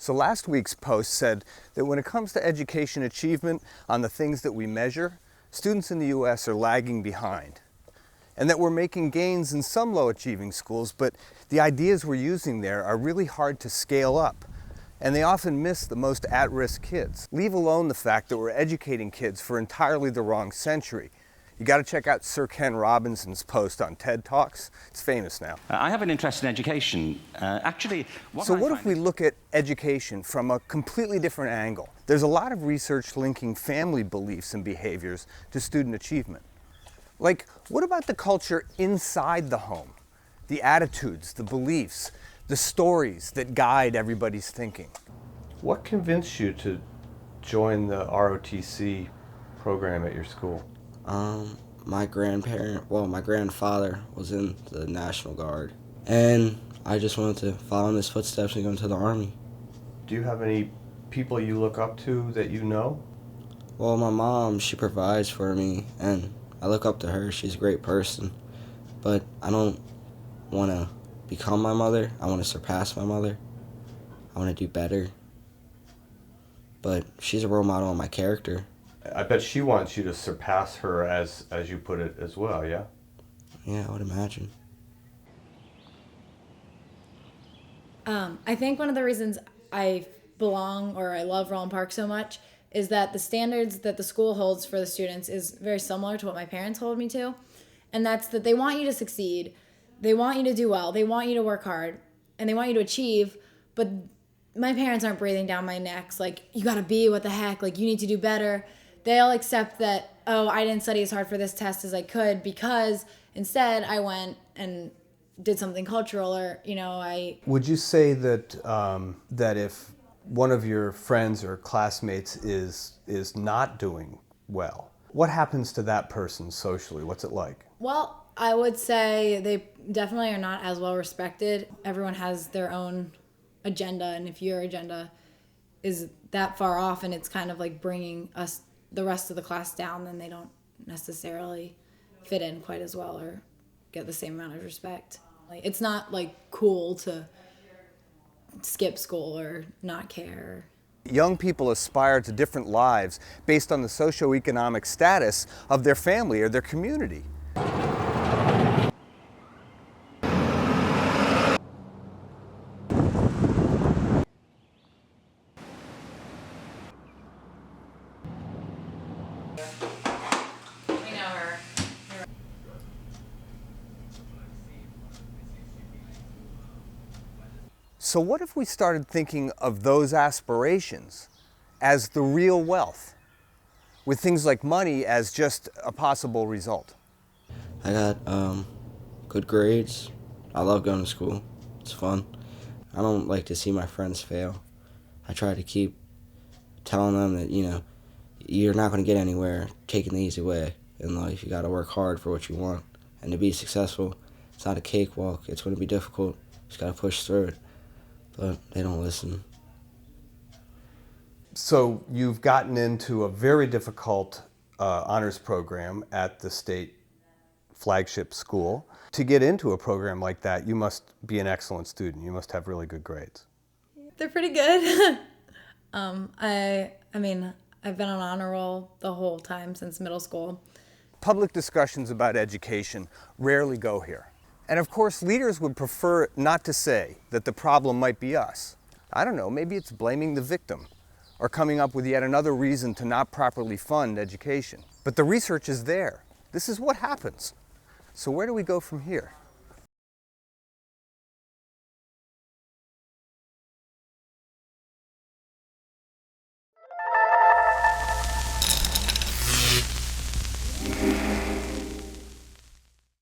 So last week's post said that when it comes to education achievement on the things that we measure, students in the U.S. are lagging behind. And that we're making gains in some low-achieving schools, but the ideas we're using there are really hard to scale up. And they often miss the most at-risk kids. Leave alone the fact that we're educating kids for entirely the wrong century. You got to check out Sir Ken Robinson's post on TED Talks. It's famous now. I have an interest in education. What if we look at education from a completely different angle? There's a lot of research linking family beliefs and behaviors to student achievement. Like, what about the culture inside the home? The attitudes, the beliefs, the stories that guide everybody's thinking. What convinced you to join the ROTC program at your school? My grandfather was in the National Guard, and I just wanted to follow in his footsteps and go into the Army. Do you have any people you look up to that you know? Well, my mom, she provides for me, and I look up to her. She's a great person, but I don't want to become my mother. I want to surpass my mother. I want to do better, but she's a role model in my character. I bet she wants you to surpass her, as you put it, as well, yeah? Yeah, I would imagine. I think one of the reasons I belong or I love Roland Park so much is that the standards that the school holds for the students is very similar to what my parents hold me to. And that's that they want you to succeed, they want you to do well, they want you to work hard, and they want you to achieve, but my parents aren't breathing down my necks like, you gotta be, what the heck, like, you need to do better. They'll accept that, oh, I didn't study as hard for this test as I could because instead I went and did something cultural, or, Would you say that that if one of your friends or classmates is not doing well, what happens to that person socially? What's it like? Well, I would say they definitely are not as well respected. Everyone has their own agenda, and if your agenda is that far off and it's kind of like bringing us, the rest of the class, down, then they don't necessarily fit in quite as well or get the same amount of respect. Like, it's not like cool to skip school or not care. Young people aspire to different lives based on the socioeconomic status of their family or their community. So what if we started thinking of those aspirations as the real wealth, with things like money as just a possible result? I got good grades. I love going to school. It's fun. I don't like to see my friends fail. I try to keep telling them that, you're not going to get anywhere taking the easy way in life. You got to work hard for what you want. And to be successful, it's not a cakewalk. It's going to be difficult. You just got to push through it. But they don't listen. So you've gotten into a very difficult honors program at the state flagship school. To get into a program like that, you must be an excellent student. You must have really good grades. They're pretty good. I mean, I've been on honor roll the whole time since middle school. Public discussions about education rarely go here. And of course, leaders would prefer not to say that the problem might be us. I don't know, maybe it's blaming the victim or coming up with yet another reason to not properly fund education. But the research is there. This is what happens. So where do we go from here?